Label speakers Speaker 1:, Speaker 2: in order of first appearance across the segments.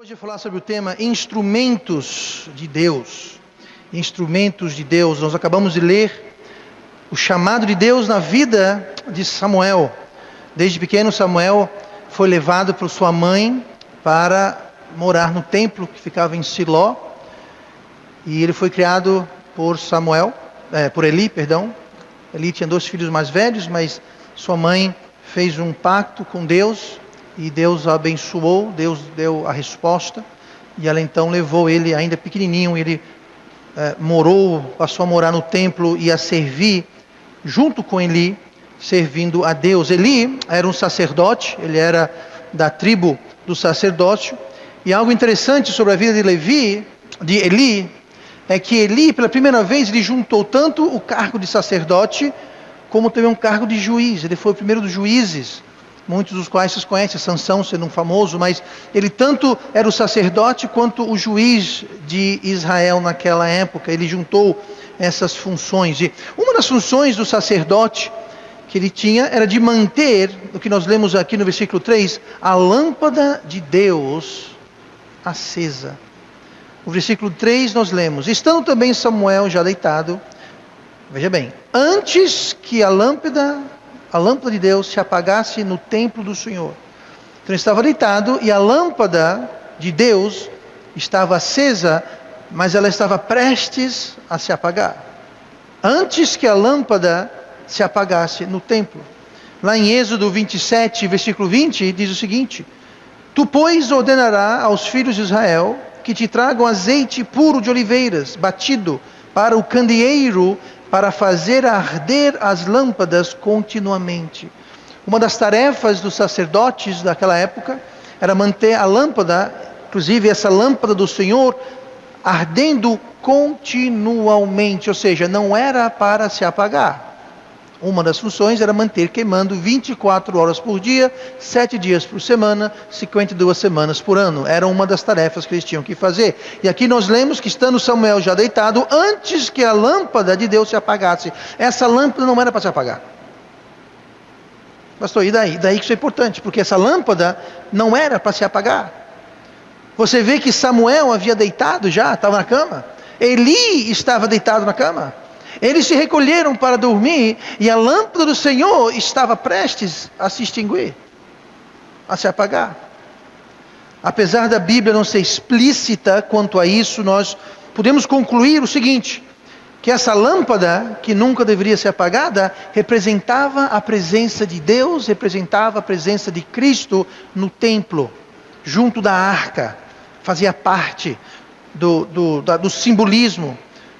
Speaker 1: Hoje eu vou falar sobre o tema instrumentos de Deus. Instrumentos de Deus. Nós acabamos de ler o chamado de Deus na vida de Samuel. Desde pequeno, Samuel foi levado por sua mãe para morar no templo que ficava em Siló. E ele foi criado por Eli. Eli tinha 2 filhos mais velhos, mas sua mãe fez um pacto com Deus. E Deus o abençoou, Deus deu a resposta. E ela então levou ele, ainda pequenininho, ele passou a morar no templo e a servir, junto com Eli, servindo a Deus. Eli era um sacerdote, ele era da tribo do sacerdócio. E algo interessante sobre a vida de Eli, é que Eli, pela primeira vez, ele juntou tanto o cargo de sacerdote, como também um cargo de juiz. Ele foi o primeiro dos juízes, muitos dos quais vocês conhecem, Sansão sendo um famoso, mas ele tanto era o sacerdote quanto o juiz de Israel naquela época. Ele juntou essas funções. E uma das funções do sacerdote que ele tinha era de manter, o que nós lemos aqui no versículo 3, a lâmpada de Deus acesa. No versículo 3 nós lemos: estando também Samuel já deitado, veja bem, antes que a lâmpada de Deus se apagasse no templo do Senhor. Então ele estava deitado e a lâmpada de Deus estava acesa, mas ela estava prestes a se apagar. Antes que a lâmpada se apagasse no templo. Lá em Êxodo 27, versículo 20, diz o seguinte: tu, pois, ordenarás aos filhos de Israel que te tragam azeite puro de oliveiras, batido, para o candeeiro, para fazer arder as lâmpadas continuamente. Uma das tarefas dos sacerdotes daquela época era manter a lâmpada, inclusive essa lâmpada do Senhor, ardendo continuamente, ou seja, não era para se apagar. Uma das funções era manter queimando 24 horas por dia, 7 dias por semana, 52 semanas por ano. Era uma das tarefas que eles tinham que fazer. E aqui nós lemos que, estando Samuel já deitado, antes que a lâmpada de Deus se apagasse. Essa lâmpada não era para se apagar. Pastor, e daí? Daí que isso é importante, porque essa lâmpada não era para se apagar. Você vê que Samuel havia deitado já, estava na cama. Eli estava deitado na cama. Eles se recolheram para dormir e a lâmpada do Senhor estava prestes a se extinguir, a se apagar. Apesar da Bíblia não ser explícita quanto a isso, nós podemos concluir o seguinte: que essa lâmpada, que nunca deveria ser apagada, representava a presença de Deus, representava a presença de Cristo no templo, junto da arca. Fazia parte do simbolismo.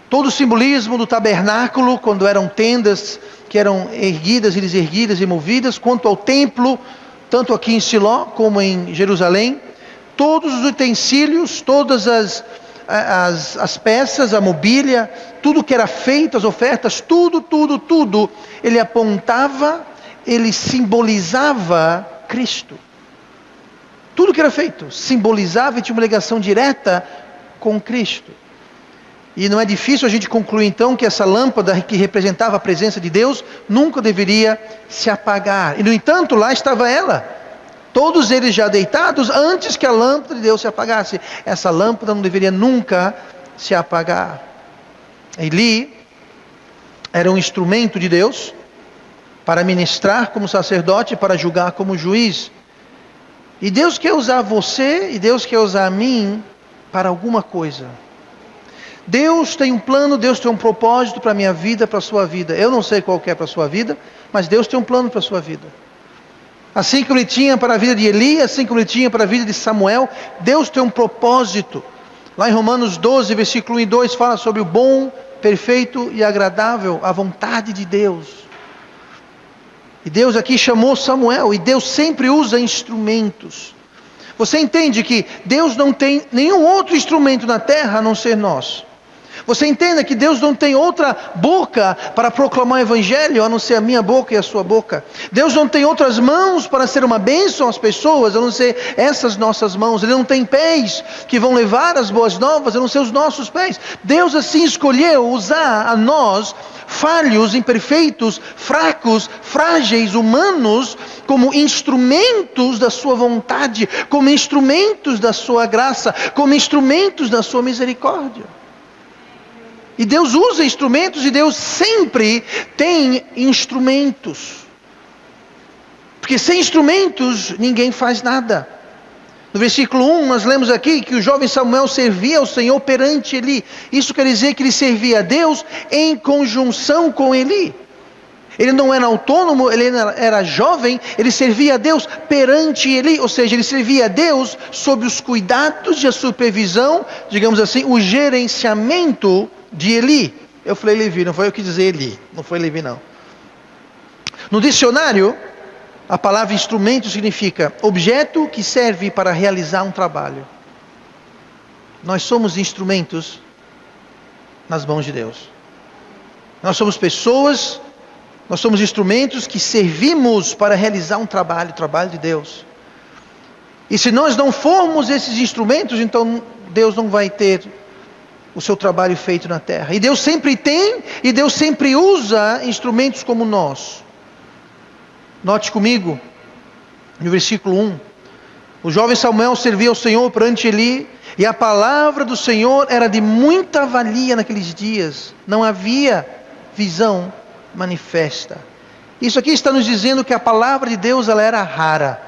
Speaker 1: Todo o simbolismo do tabernáculo, quando eram tendas que eram erguidas e deserguidas e movidas, quanto ao templo, tanto aqui em Siló como em Jerusalém, todos os utensílios, todas as peças, a mobília, tudo que era feito, as ofertas, tudo, ele apontava, ele simbolizava Cristo. Tudo que era feito simbolizava e tinha uma ligação direta com Cristo. E não é difícil a gente concluir então que essa lâmpada que representava a presença de Deus nunca deveria se apagar. E no entanto, lá estava ela, todos eles já deitados antes que a lâmpada de Deus se apagasse. Essa lâmpada não deveria nunca se apagar. Eli era um instrumento de Deus para ministrar como sacerdote, para julgar como juiz. E Deus quer usar você e Deus quer usar a mim para alguma coisa. Deus tem um plano, Deus tem um propósito para a minha vida, para a sua vida. Eu não sei qual que é para a sua vida, mas Deus tem um plano para a sua vida. Assim como Ele tinha para a vida de Eli, assim como Ele tinha para a vida de Samuel, Deus tem um propósito. Lá em Romanos 12, versículo 1 e 2, fala sobre o bom, perfeito e agradável, a vontade de Deus. E Deus aqui chamou Samuel, e Deus sempre usa instrumentos. Você entende que Deus não tem nenhum outro instrumento na terra a não ser nós. Você entenda que Deus não tem outra boca para proclamar o evangelho, a não ser a minha boca e a sua boca. Deus não tem outras mãos para ser uma bênção às pessoas, a não ser essas nossas mãos. Ele não tem pés que vão levar as boas novas, a não ser os nossos pés. Deus assim escolheu usar a nós, falhos, imperfeitos, fracos, frágeis, humanos, como instrumentos da sua vontade, como instrumentos da sua graça, como instrumentos da sua misericórdia. E Deus usa instrumentos, e Deus sempre tem instrumentos. Porque sem instrumentos ninguém faz nada. No versículo 1 nós lemos aqui que o jovem Samuel servia ao Senhor perante Eli. Isso quer dizer que ele servia a Deus em conjunção com Eli. Ele não era autônomo, ele era jovem, ele servia a Deus perante Eli. Ou seja, ele servia a Deus sob os cuidados e a supervisão, digamos assim, o gerenciamento de Eli. Eu falei Levi, não foi eu que dizer Eli, não foi Levi não. No dicionário, a palavra instrumento significa objeto que serve para realizar um trabalho. Nós somos instrumentos nas mãos de Deus. Nós somos pessoas, nós somos instrumentos que servimos para realizar um trabalho, o trabalho de Deus. E se nós não formos esses instrumentos, então Deus não vai ter o seu trabalho feito na terra. E Deus sempre tem, e Deus sempre usa instrumentos como nós. Note comigo, no versículo 1. O jovem Samuel servia ao Senhor perante Eli, e a palavra do Senhor era de muita valia naqueles dias. Não havia visão manifesta. Isso aqui está nos dizendo que a palavra de Deus ela era rara.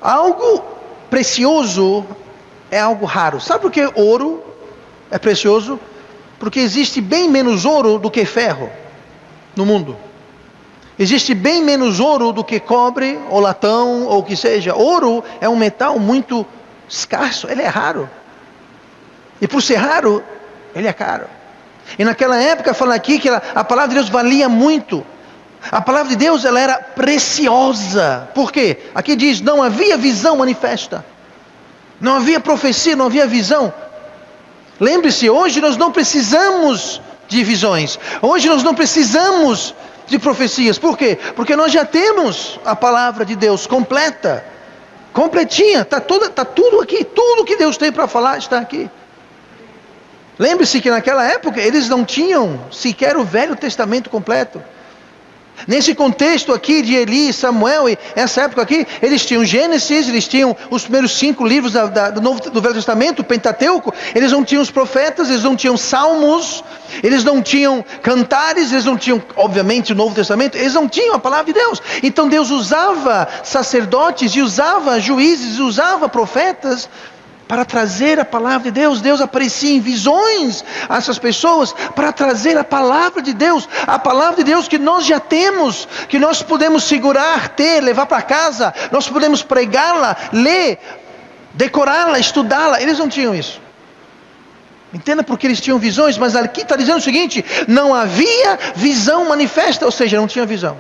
Speaker 1: Algo precioso é algo raro. Sabe por que ouro é precioso? Porque existe bem menos ouro do que ferro no mundo. Existe bem menos ouro do que cobre, ou latão, ou o que seja. Ouro é um metal muito escasso, ele é raro. E por ser raro, ele é caro. E naquela época, fala aqui que a palavra de Deus valia muito. A palavra de Deus ela era preciosa. Por quê? Aqui diz, não havia visão manifesta. Não havia profecia, não havia visão. Lembre-se, hoje nós não precisamos de visões. Hoje nós não precisamos de profecias. Por quê? Porque nós já temos a palavra de Deus completa, completinha, está tudo aqui, tudo que Deus tem para falar está aqui. Lembre-se que naquela época eles não tinham sequer o Velho Testamento completo. Nesse contexto aqui de Eli e Samuel, e essa época aqui, eles tinham Gênesis, eles tinham os primeiros 5 livros do Velho Testamento, o Pentateuco, eles não tinham os profetas, eles não tinham salmos, eles não tinham cantares, eles não tinham, obviamente, o Novo Testamento, eles não tinham a palavra de Deus. Então Deus usava sacerdotes, e usava juízes, e usava profetas, para trazer a palavra de Deus. Deus aparecia em visões a essas pessoas, para trazer a palavra de Deus, a palavra de Deus que nós já temos, que nós podemos segurar, ter, levar para casa, nós podemos pregá-la, ler, decorá-la, estudá-la. Eles não tinham isso. Entenda porque eles tinham visões, mas aqui está dizendo o seguinte, não havia visão manifesta, ou seja, não tinha visão.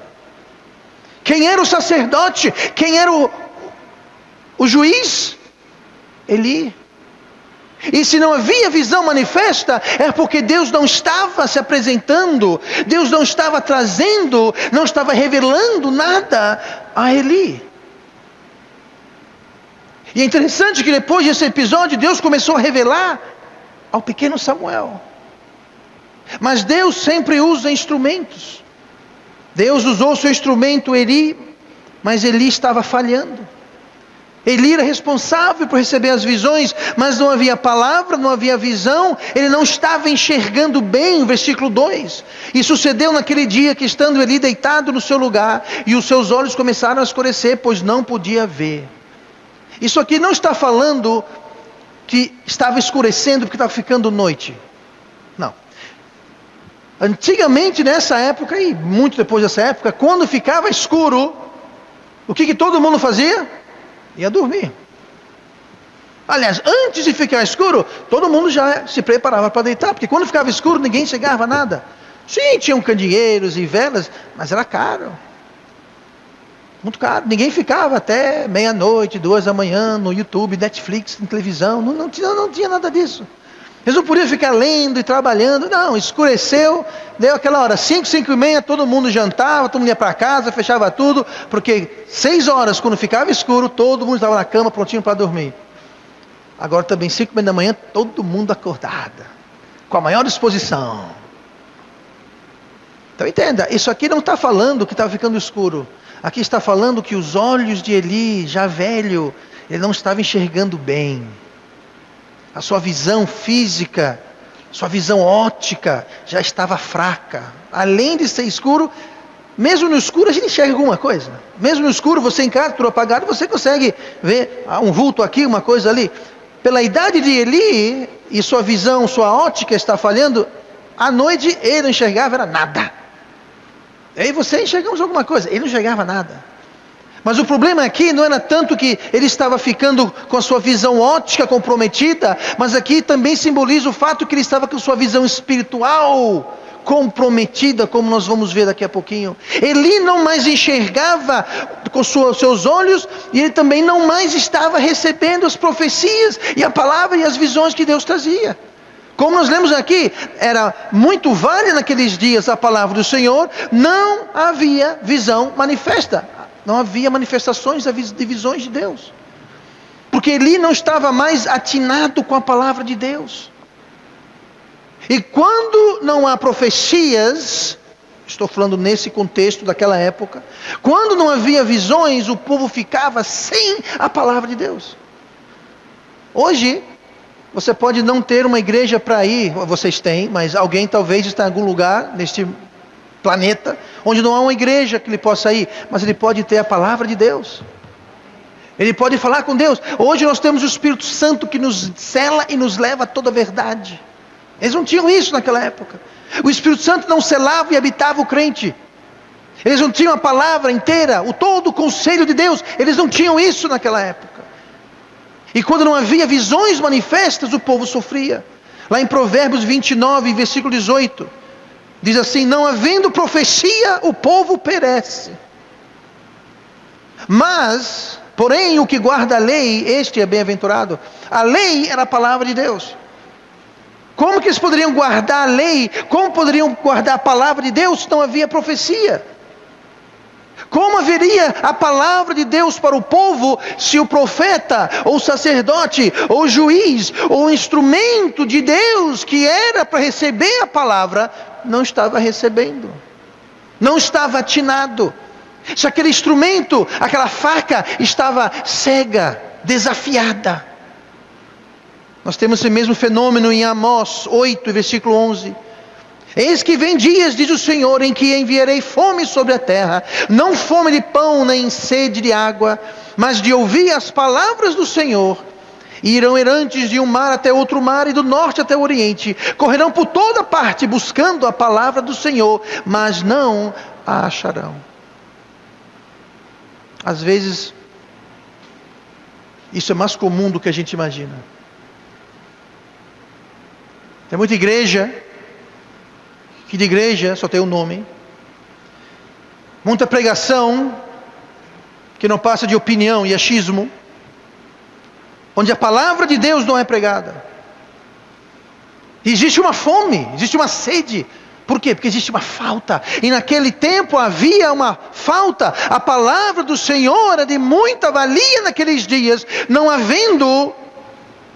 Speaker 1: Quem era o sacerdote? Quem era o juiz? Eli. E se não havia visão manifesta, é porque Deus não estava se apresentando, Deus não estava trazendo, não estava revelando nada a Eli. E é interessante que depois desse episódio, Deus começou a revelar ao pequeno Samuel. Mas Deus sempre usa instrumentos. Deus usou seu instrumento Eli, mas Eli estava falhando. Eli era responsável por receber as visões, mas não havia palavra, não havia visão, ele não estava enxergando bem, o versículo 2. E sucedeu naquele dia que estando Eli deitado no seu lugar, e os seus olhos começaram a escurecer, pois não podia ver. Isso aqui não está falando que estava escurecendo porque estava ficando noite. Não. Antigamente nessa época, e muito depois dessa época, quando ficava escuro, o que todo mundo fazia? Ia dormir. Aliás, antes de ficar escuro, todo mundo já se preparava para deitar, porque quando ficava escuro ninguém chegava a nada. Sim, tinham candeeiros e velas, mas era caro. Muito caro. Ninguém ficava até meia-noite, 2 da manhã no YouTube, Netflix, na televisão. Não tinha nada disso. Eles não podiam ficar lendo e trabalhando. Não, escureceu, deu aquela hora, 5, 5 e meia, todo mundo jantava, todo mundo ia para casa, fechava tudo, porque 6 horas, quando ficava escuro, todo mundo estava na cama, prontinho para dormir. Agora também, 5 e meia da manhã, todo mundo acordado, com a maior disposição. Então entenda, isso aqui não está falando que estava ficando escuro. Aqui está falando que os olhos de Eli, já velho, ele não estava enxergando bem. A sua visão física, sua visão óptica já estava fraca. Além de ser escuro, mesmo no escuro a gente enxerga alguma coisa. Mesmo no escuro, você em casa, tudo apagado, você consegue ver um vulto aqui, uma coisa ali. Pela idade de Eli, e sua visão, sua óptica está falhando, à noite ele não enxergava era nada. Eu e você enxergamos alguma coisa, ele não enxergava nada. Mas o problema aqui não era tanto que ele estava ficando com a sua visão óptica comprometida, mas aqui também simboliza o fato que ele estava com sua visão espiritual comprometida, como nós vamos ver daqui a pouquinho. Ele não mais enxergava com seus olhos, e ele também não mais estava recebendo as profecias e a palavra e as visões que Deus trazia. Como nós lemos aqui, era muito válida naqueles dias a palavra do Senhor, não havia visão manifesta. Não havia manifestações de visões de Deus. Porque Eli não estava mais atinado com a palavra de Deus. E quando não há profecias, estou falando nesse contexto daquela época, quando não havia visões, o povo ficava sem a palavra de Deus. Hoje, você pode não ter uma igreja para ir, vocês têm, mas alguém talvez está em algum lugar neste planeta, onde não há uma igreja que ele possa ir, mas ele pode ter a palavra de Deus, ele pode falar com Deus. Hoje nós temos o Espírito Santo que nos sela e nos leva a toda a verdade. Eles não tinham isso naquela época. O Espírito Santo não selava e habitava o crente. Eles não tinham a palavra inteira, todo o conselho de Deus. Eles não tinham isso naquela época. E quando não havia visões manifestas, o povo sofria. Lá em Provérbios 29, versículo 18, diz assim: não havendo profecia, o povo perece. Mas, porém, o que guarda a lei, este é bem-aventurado. A lei era a palavra de Deus. Como que eles poderiam guardar a lei? Como poderiam guardar a palavra de Deus se não havia profecia? Como haveria a palavra de Deus para o povo se o profeta, ou o sacerdote, ou o juiz, ou o instrumento de Deus que era para receber a palavra, não estava recebendo, não estava atinado? Se aquele instrumento, aquela faca estava cega, desafiada. Nós temos esse mesmo fenômeno em Amós 8, versículo 11. Eis que vem dias, diz o Senhor, em que enviarei fome sobre a terra, não fome de pão, nem sede de água, mas de ouvir as palavras do Senhor. E irão errantes de um mar até outro mar, e do norte até o oriente, correrão por toda parte, buscando a palavra do Senhor, mas não a acharão. Às vezes, isso é mais comum do que a gente imagina. Tem muita igreja, que de igreja só tem o nome, muita pregação, que não passa de opinião e achismo, onde a palavra de Deus não é pregada. Existe uma fome, existe uma sede. Por quê? Porque existe uma falta. E naquele tempo havia uma falta. A palavra do Senhor era de muita valia naqueles dias, não havendo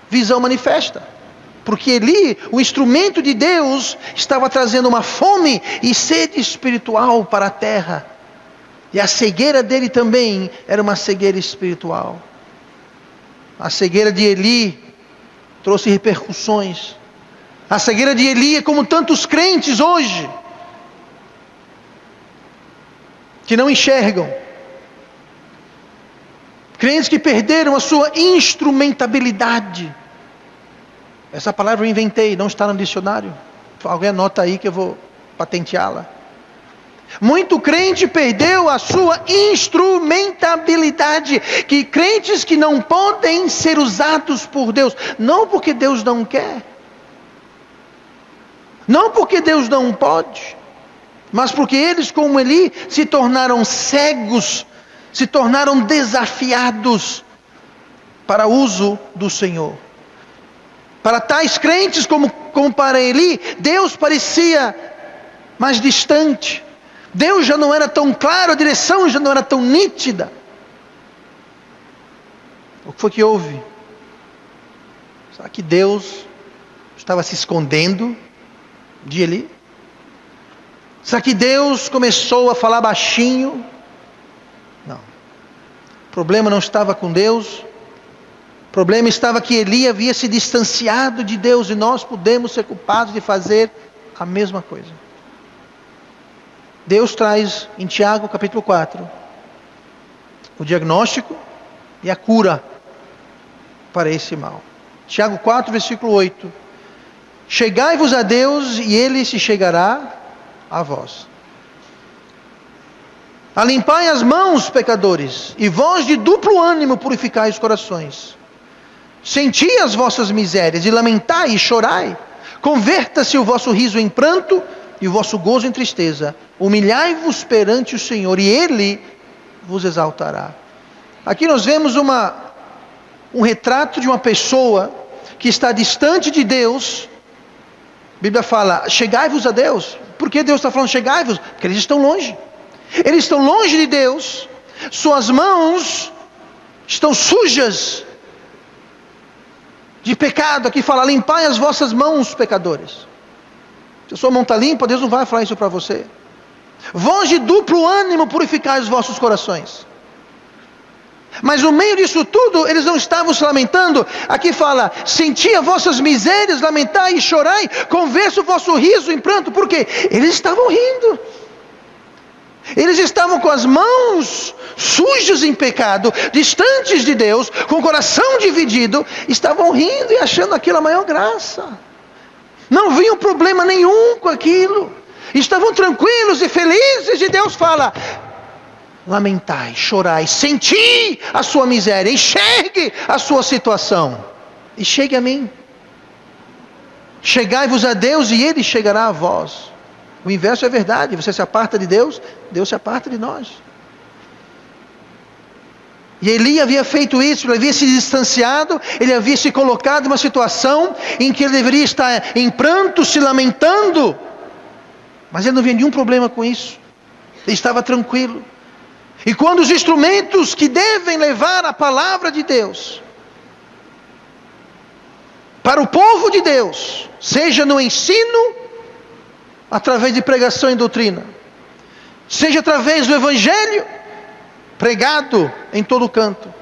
Speaker 1: visão manifesta. Porque Eli, o instrumento de Deus, estava trazendo uma fome e sede espiritual para a terra. E a cegueira dele também era uma cegueira espiritual. A cegueira de Eli trouxe repercussões. A cegueira de Eli é como tantos crentes hoje, que não enxergam. Crentes que perderam a sua instrumentabilidade. Essa palavra eu inventei, não está no dicionário. Alguém anota aí que eu vou patenteá-la. Muito crente perdeu a sua instrumentabilidade. Que crentes que não podem ser usados por Deus. Não porque Deus não quer. Não porque Deus não pode. Mas porque eles, como Eli, se tornaram cegos. Se tornaram desafiados para o uso do Senhor. Para tais crentes como para Eli, Deus parecia mais distante. Deus já não era tão claro, a direção já não era tão nítida. O que foi que houve? Será que Deus estava se escondendo de Eli? Será que Deus começou a falar baixinho? Não. O problema não estava com Deus. O problema estava que Eli havia se distanciado de Deus, e nós podemos ser culpados de fazer a mesma coisa. Deus traz em Tiago capítulo 4 o diagnóstico e a cura para esse mal. Tiago 4, versículo 8. Chegai-vos a Deus e Ele se chegará a vós. Alimpai as mãos, pecadores, e vós de duplo ânimo purificai os corações. Senti as vossas misérias, e lamentai e chorai. Converta-se o vosso riso em pranto, e o vosso gozo em tristeza. Humilhai-vos perante o Senhor, e Ele vos exaltará. Aqui nós vemos um retrato de uma pessoa que está distante de Deus. A Bíblia fala, chegai-vos a Deus. Por que Deus está falando chegai-vos? Porque eles estão longe. Eles estão longe de Deus. Suas mãos estão sujas de pecado. Aqui fala, limpai as vossas mãos, pecadores. Se a sua mão está limpa, Deus não vai falar isso para você. Vós de duplo ânimo purificai os vossos corações. Mas no meio disso tudo, eles não estavam se lamentando. Aqui fala, senti as vossas misérias, lamentai e chorai, conversa o vosso riso em pranto. Por quê? Eles estavam rindo. Eles estavam com as mãos sujas em pecado, distantes de Deus, com o coração dividido, estavam rindo e achando aquilo a maior graça. Não viam problema nenhum com aquilo. Estavam tranquilos e felizes, e Deus fala, lamentai, chorai, senti a sua miséria, enxergue a sua situação, e chegue a mim. Chegai-vos a Deus e Ele chegará a vós. O inverso é verdade, você se aparta de Deus, Deus se aparta de nós. E Eli havia feito isso, ele havia se distanciado, ele havia se colocado em uma situação em que ele deveria estar em pranto, se lamentando, mas ele não via nenhum problema com isso, ele estava tranquilo. E quando os instrumentos que devem levar a palavra de Deus para o povo de Deus, seja no ensino, através de pregação e doutrina, seja através do evangelho pregado em todo canto,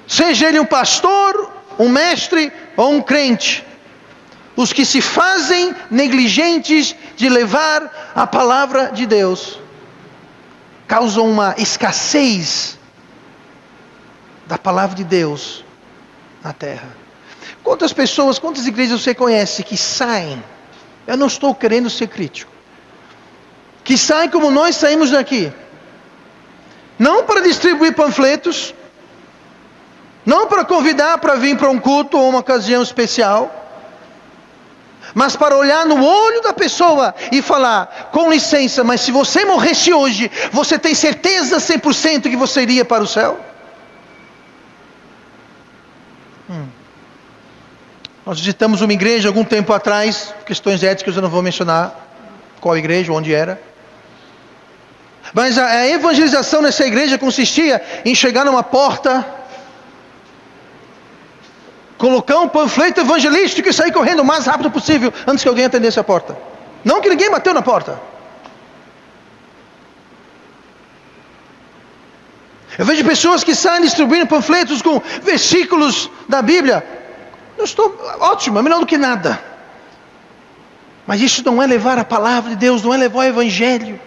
Speaker 1: seja ele um pastor, um mestre ou um crente, os que se fazem negligentes de levar a palavra de Deus causam uma escassez da palavra de Deus na terra. Quantas pessoas, quantas igrejas você conhece que saem, eu não estou querendo ser crítico, que saem como nós saímos daqui, não para distribuir panfletos, não para convidar para vir para um culto ou uma ocasião especial, mas para olhar no olho da pessoa e falar, com licença, mas se você morresse hoje, você tem certeza 100% que você iria para o céu? Nós visitamos uma igreja algum tempo atrás, questões éticas eu não vou mencionar qual igreja, onde era. Mas a evangelização nessa igreja consistia em chegar numa porta, colocar um panfleto evangelístico e sair correndo o mais rápido possível antes que alguém atendesse a porta. Não que ninguém bateu na porta. Eu vejo pessoas que saem distribuindo panfletos com versículos da Bíblia. Eu estou ótimo, é melhor do que nada. Mas isso não é levar a palavra de Deus, não é levar o evangelho.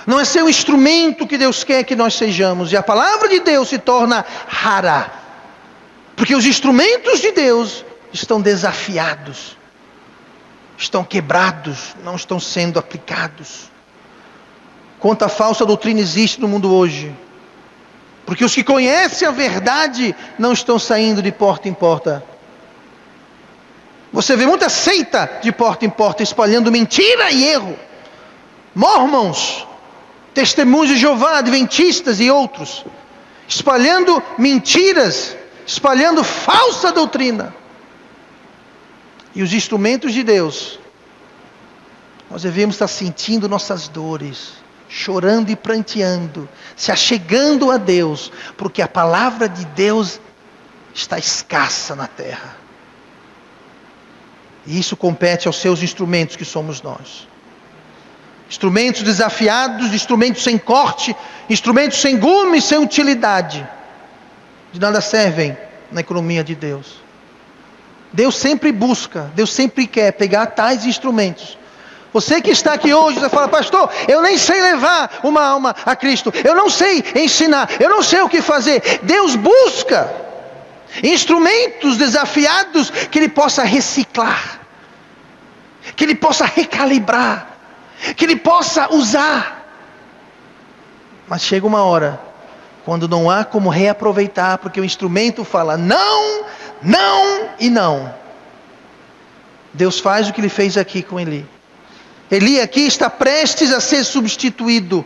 Speaker 1: Não é ser o instrumento que Deus quer que nós sejamos. E a palavra de Deus se torna rara, porque os instrumentos de Deus estão desafiados, estão quebrados, não estão sendo aplicados. Quanta falsa doutrina existe no mundo hoje, porque os que conhecem a verdade não estão saindo de porta em porta. Você vê muita seita de porta em porta espalhando mentira e erro. Mormons, Testemunhos de Jeová, Adventistas e outros, espalhando mentiras, espalhando falsa doutrina. E os instrumentos de Deus, nós devemos estar sentindo nossas dores, chorando e pranteando, se achegando a Deus, porque a palavra de Deus está escassa na terra. E isso compete aos seus instrumentos, que somos nós. Instrumentos desafiados, instrumentos sem corte, instrumentos sem gume, sem utilidade. De nada servem na economia de Deus. Deus sempre busca, Deus sempre quer pegar tais instrumentos. Você que está aqui hoje, você fala: pastor, eu nem sei levar uma alma a Cristo, eu não sei ensinar, eu não sei o que fazer. Deus busca instrumentos desafiados que Ele possa reciclar, que Ele possa recalibrar, que Ele possa usar. Mas chega uma hora, quando não há como reaproveitar, porque o instrumento fala não, não e não. Deus faz o que Ele fez aqui com Eli. Eli aqui está prestes a ser substituído.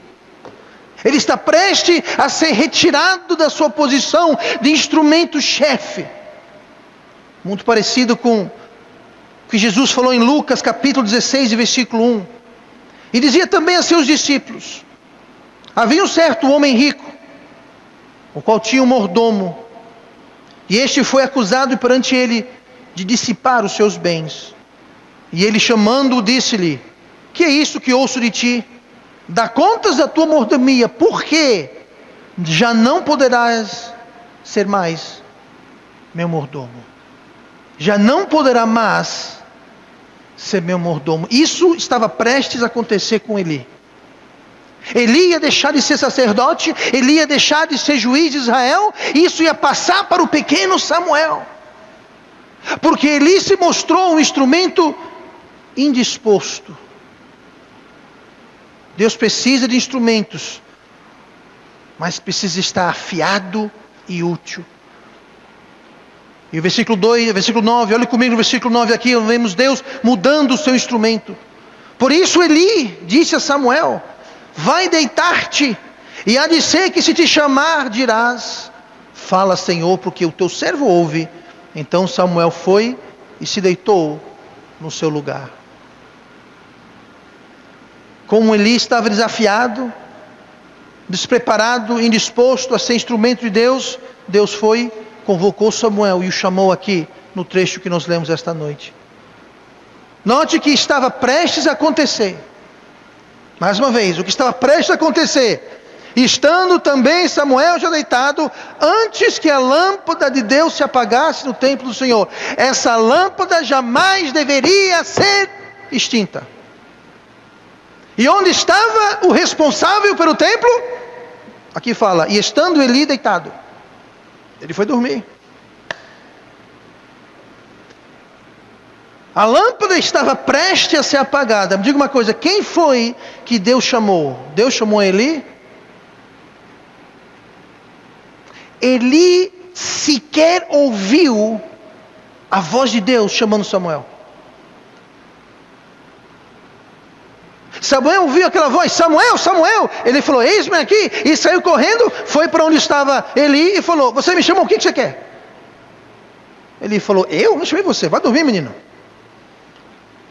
Speaker 1: Ele está prestes a ser retirado da sua posição de instrumento-chefe. Muito parecido com o que Jesus falou em Lucas capítulo 16, versículo 1. E dizia também a seus discípulos: havia um certo homem rico, o qual tinha um mordomo, e este foi acusado perante ele de dissipar os seus bens. E ele, chamando-o, disse-lhe: que é isso que ouço de ti? Dá contas da tua mordomia, porque já não poderás ser mais meu mordomo. Já não poderá mais ser meu mordomo. Isso estava prestes a acontecer com Eli. Eli ia deixar de ser sacerdote, Eli ia deixar de ser juiz de Israel, e isso ia passar para o pequeno Samuel. Porque Eli se mostrou um instrumento indisposto. Deus precisa de instrumentos, mas precisa estar afiado e útil. E o versículo 9, olha comigo no versículo 9 aqui, vemos Deus mudando o seu instrumento. Por isso Eli disse a Samuel: vai deitar-te, e há de ser que se te chamar, dirás: fala, Senhor, porque o teu servo ouve. Então Samuel foi e se deitou no seu lugar. Como Eli estava desafiado, despreparado, indisposto a ser instrumento de Deus, Deus foi, convocou Samuel e o chamou aqui no trecho que nós lemos esta noite. Note que estava prestes a acontecer. Mais uma vez, o que estava prestes a acontecer, estando também Samuel já deitado, antes que a lâmpada de Deus se apagasse no templo do Senhor. Essa lâmpada jamais deveria ser extinta. E onde estava o responsável pelo templo? Aqui fala: e estando Eli deitado, ele foi dormir. A lâmpada estava prestes a ser apagada. Me diga uma coisa: quem foi que Deus chamou? Deus chamou Eli? Eli sequer ouviu a voz de Deus chamando Samuel. Samuel ouviu aquela voz: Samuel, Samuel. Ele falou: eis-me aqui. E saiu correndo, foi para onde estava Eli e falou: você me chamou, o que você quer? Ele falou: eu não chamei você, vai dormir, menino.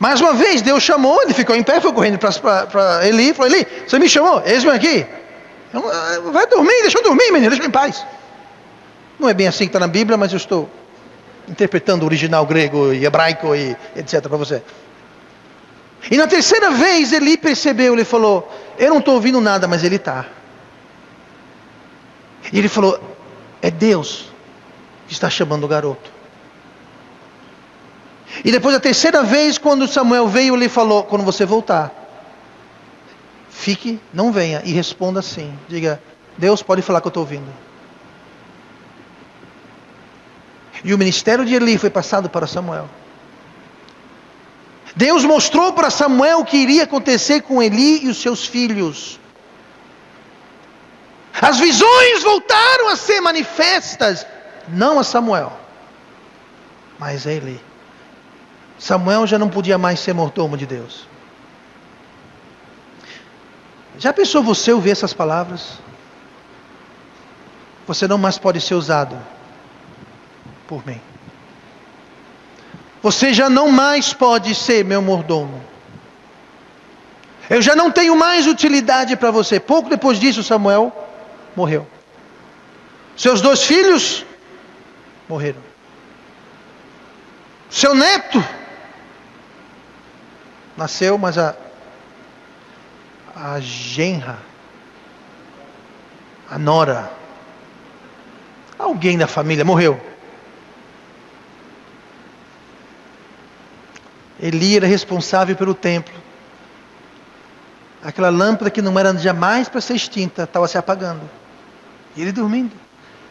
Speaker 1: Mais uma vez Deus chamou, ele ficou em pé, foi correndo para Eli e falou: Eli, você me chamou, eis-me aqui. Vai dormir, deixa eu dormir, menino, deixa eu em paz. Não é bem assim que está na Bíblia, mas eu estou interpretando o original grego e hebraico e etc. para você. E na terceira vez Eli percebeu, ele falou: eu não estou ouvindo nada, mas ele está. E ele falou: é Deus que está chamando o garoto. E depois da terceira vez, quando Samuel veio, ele falou: quando você voltar, fique, não venha, e responda assim, diga: Deus, pode falar que eu estou ouvindo. E o ministério de Eli foi passado para Samuel. Deus mostrou para Samuel o que iria acontecer com Eli e os seus filhos. As visões voltaram a ser manifestas, não a Samuel, mas a Eli. Samuel já não podia mais ser mordomo de Deus. Já pensou você ouvir essas palavras? Você não mais pode ser usado por mim. você já não mais pode ser meu mordomo. Eu já não tenho mais utilidade para você. Pouco depois disso, Samuel morreu. Seus 2 filhos morreram. Seu neto nasceu, mas a genra, a nora, alguém da família morreu. Eli era responsável pelo templo. Aquela lâmpada que não era jamais para ser extinta, estava se apagando. E ele dormindo.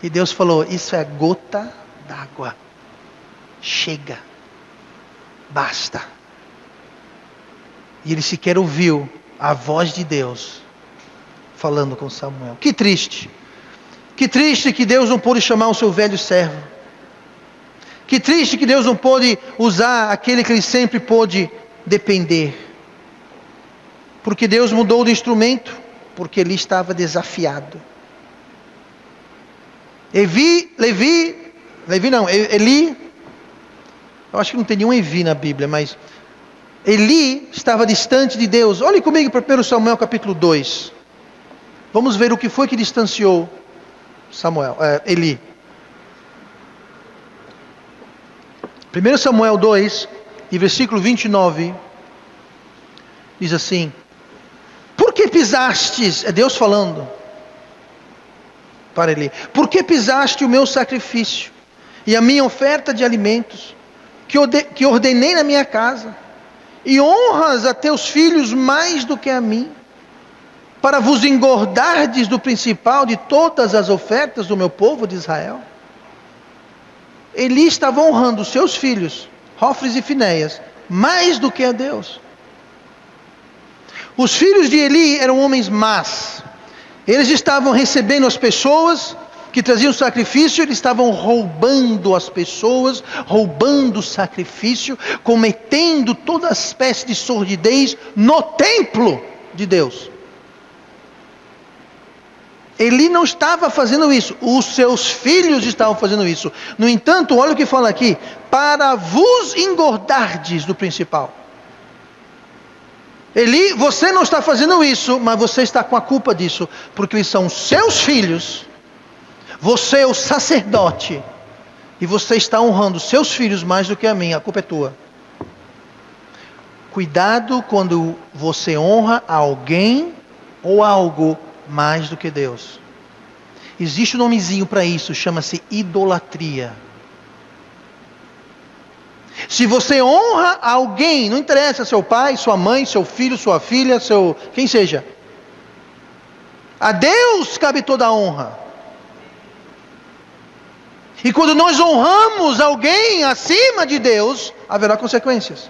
Speaker 1: E Deus falou: isso é gota d'água. Chega. Basta. E ele sequer ouviu a voz de Deus falando com Samuel. Que triste. Que triste que Deus não pôde chamar o seu velho servo. Que triste que Deus não pôde usar aquele que ele sempre pôde depender. Porque Deus mudou de instrumento, porque ele estava desafiado. Eli, eu acho que não tem nenhum Evi na Bíblia, mas Eli estava distante de Deus. Olhe comigo para 1 Samuel capítulo 2. Vamos ver o que foi que distanciou Eli. 1 Samuel 2, e versículo 29, diz assim: por que pisastes, é Deus falando para Eli, por que pisaste o meu sacrifício e a minha oferta de alimentos, que ordenei na minha casa, e honras a teus filhos mais do que a mim, para vos engordardes do principal de todas as ofertas do meu povo de Israel? Eli estava honrando os seus filhos, Hofres e Finéias, mais do que a Deus. Os filhos de Eli eram homens más. Eles estavam recebendo as pessoas que traziam sacrifício, eles estavam roubando as pessoas, roubando o sacrifício, cometendo toda espécie de sordidez no templo de Deus. Eli não estava fazendo isso, os seus filhos estavam fazendo isso. No entanto, olha o que fala aqui: para vos engordardes do principal. Eli, você não está fazendo isso, mas você está com a culpa disso, porque eles são seus filhos, você é o sacerdote, e você está honrando seus filhos mais do que a mim, a culpa é tua. Cuidado quando você honra alguém ou algo mais do que Deus. Existe um nomezinho para isso, chama-se idolatria. Se você honra alguém, não interessa seu pai, sua mãe, seu filho, sua filha, quem seja, a Deus cabe toda a honra. E quando nós honramos alguém acima de Deus, haverá consequências.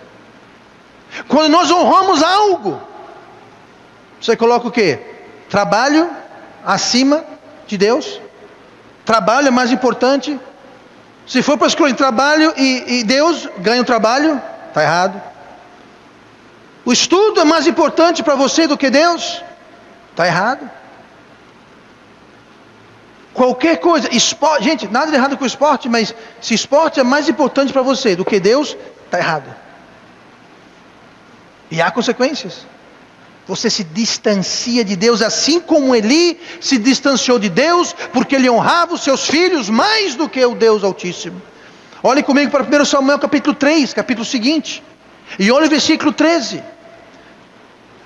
Speaker 1: Quando nós honramos algo, você coloca o quê? Trabalho acima de Deus? Trabalho é mais importante? Se for para escolher trabalho e Deus ganha o trabalho, está errado. O estudo é mais importante para você do que Deus? Está errado. Qualquer coisa, esporte, gente, nada de errado com o esporte, mas se esporte é mais importante para você do que Deus, está errado. E há consequências. Você se distancia de Deus, assim como Eli se distanciou de Deus, porque ele honrava os seus filhos mais do que o Deus Altíssimo. Olhe comigo para 1 Samuel capítulo 3, capítulo seguinte, e olhe o versículo 13.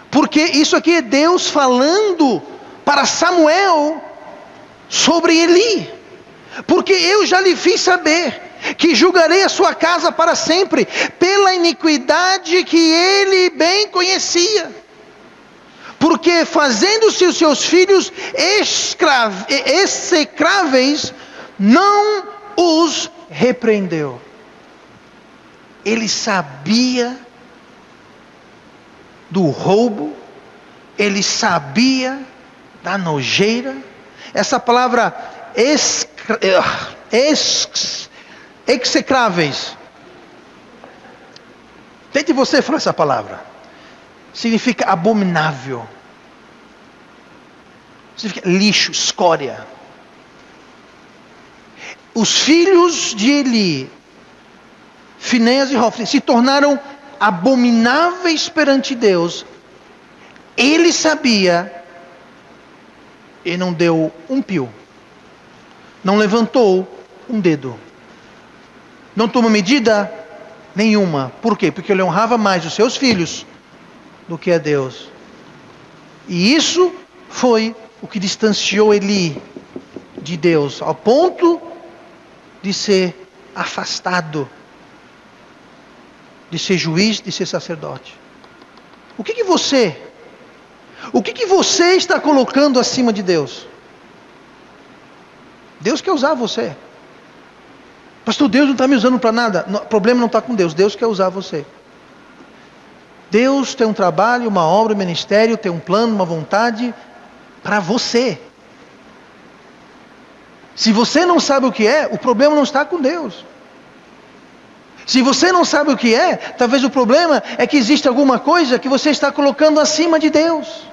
Speaker 1: Porque isso aqui é Deus falando para Samuel sobre Eli. Porque eu já lhe fiz saber que julgarei a sua casa para sempre, pela iniquidade que ele bem conhecia. Porque fazendo-se os seus filhos execráveis, não os repreendeu. Ele sabia do roubo, ele sabia da nojeira. Essa palavra execráveis, tente você falar essa palavra. Significa abominável, significa lixo, escória. Os filhos de Eli Finéias e Hofni se tornaram abomináveis perante Deus. Ele sabia e não deu um pio, não levantou um dedo, não tomou medida nenhuma. Por quê? Porque ele honrava mais os seus filhos do que a Deus. E isso foi o que distanciou Eli de Deus, ao ponto de ser afastado, de ser juiz, de ser sacerdote. O que você está colocando acima de Deus? Deus quer usar você. Pastor, Deus não está me usando para nada. O problema não está com Deus. Deus quer usar você. Deus tem um trabalho, uma obra, um ministério, tem um plano, uma vontade para você. Se você não sabe o que é, o problema não está com Deus. Se você não sabe o que é, talvez o problema é que existe alguma coisa que você está colocando acima de Deus.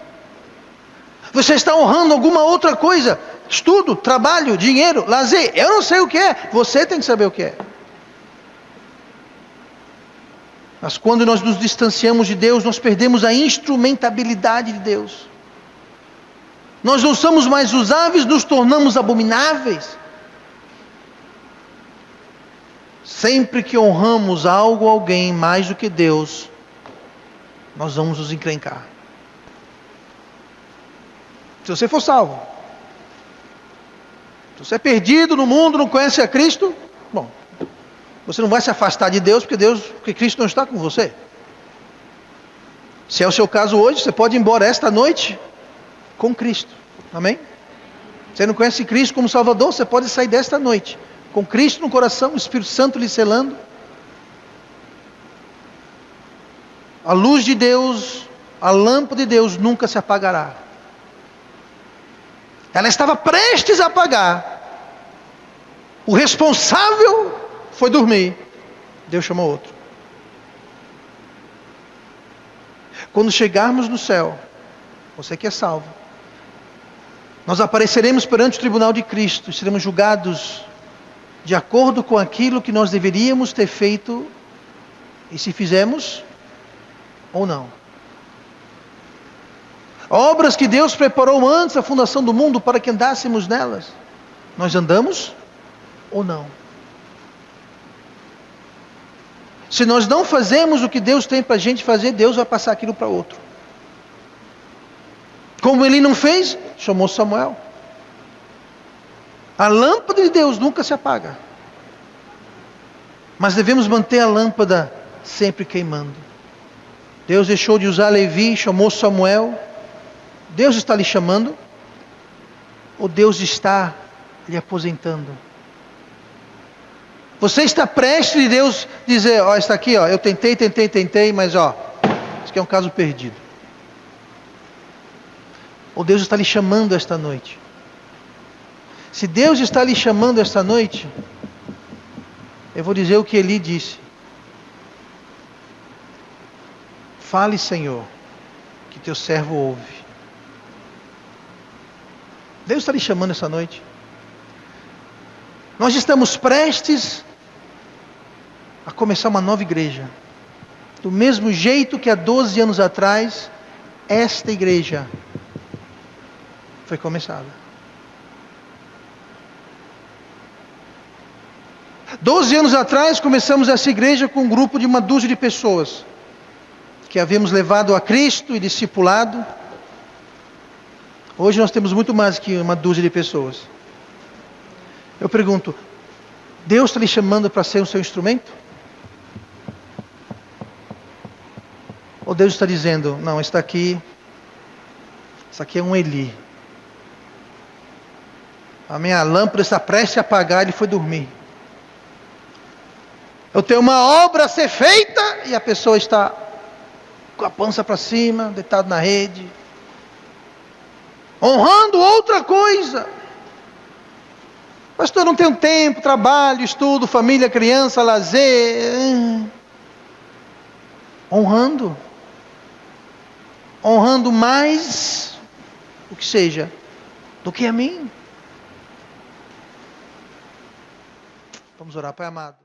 Speaker 1: Você está honrando alguma outra coisa. Estudo, trabalho, dinheiro, lazer. Eu não sei o que é. Você tem que saber o que é. Mas quando nós nos distanciamos de Deus, nós perdemos a instrumentabilidade de Deus. Nós não somos mais usáveis, nos tornamos abomináveis. Sempre que honramos algo ou alguém mais do que Deus, nós vamos nos encrencar. Se você for salvo, se você é perdido no mundo, não conhece a Cristo, bom, você não vai se afastar de Deus, porque Cristo não está com você. Se é o seu caso hoje, você pode ir embora esta noite com Cristo. Amém? Você não conhece Cristo como Salvador, você pode sair desta noite com Cristo no coração, o Espírito Santo lhe selando. A luz de Deus, a lâmpada de Deus nunca se apagará. Ela estava prestes a apagar. O responsável foi dormir. Deus chamou outro. Quando chegarmos no céu, você que é salvo, nós apareceremos perante o tribunal de Cristo e seremos julgados de acordo com aquilo que nós deveríamos ter feito e se fizemos ou não. Obras que Deus preparou antes da fundação do mundo para que andássemos nelas, nós andamos ou não? Se nós não fazemos o que Deus tem para a gente fazer, Deus vai passar aquilo para outro. Como ele não fez, chamou Samuel. A lâmpada de Deus nunca se apaga. Mas devemos manter a lâmpada sempre queimando. Deus deixou de usar Levi, chamou Samuel. Deus está lhe chamando? Ou Deus está lhe aposentando? Você está prestes de Deus dizer, ó, está aqui, ó, eu tentei, mas ó, isso aqui é um caso perdido. Ou Deus está lhe chamando esta noite? Se Deus está lhe chamando esta noite, eu vou dizer o que Eli disse. Fale, Senhor, que teu servo ouve. Deus está lhe chamando esta noite. Nós estamos prestes a começar uma nova igreja. Do mesmo jeito que há 12 anos atrás, esta igreja foi começada. 12 anos atrás começamos essa igreja com um grupo de uma dúzia de pessoas que havíamos levado a Cristo e discipulado. Hoje nós temos muito mais que uma dúzia de pessoas. Eu pergunto, Deus está lhe chamando para ser o seu instrumento? Ou Deus está dizendo, não, isso aqui é um Eli. A minha lâmpada está prestes a apagar, ele foi dormir. Eu tenho uma obra a ser feita e a pessoa está com a pança para cima, deitado na rede, honrando outra coisa. Pastor, não tenho tempo, trabalho, estudo, família, criança, lazer. Honrando mais o que seja do que a mim. Vamos orar, Pai amado.